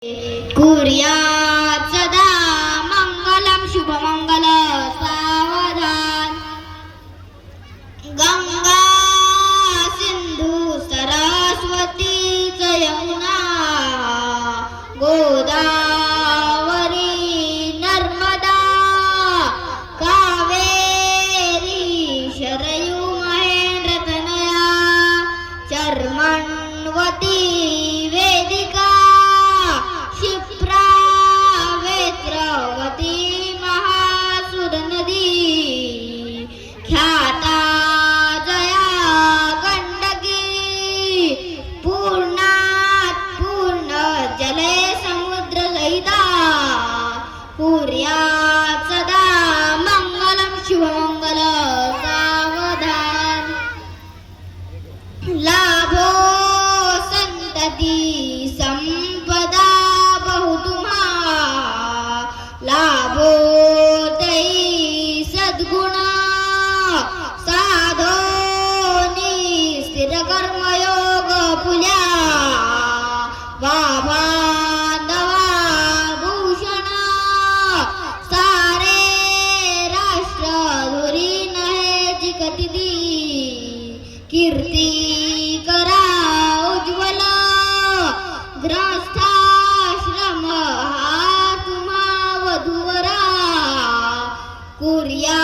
कुर्यात् सदा मंगलम शुभमंगल सावधान। गंगा सिंधु सरस्वती च यमुना गोदावरी नर्मदा कावेरी शरयू महेंद्र तनया चर्मण्वती वेदिका क्षिप्रा वेत्रवती महासुर नदी ख्याता जया गंडकी पूर्णात् पूर्ण जले समुद्र सहिता कुर्यात् सदा मंगलम शुभमंगल सावधान। लाभो संतति संपदा बहु तुम्हा लाभो तई सद्गुण साधो स्थिर कर्मयोग पुल्या वा बांधवा भूषण सारे राष्ट्र धुरी नहे जिकती कीर्ती करा उज्ज्वल ग्रस्थाश्रम हा तुम्हा वधूवरा कुर्या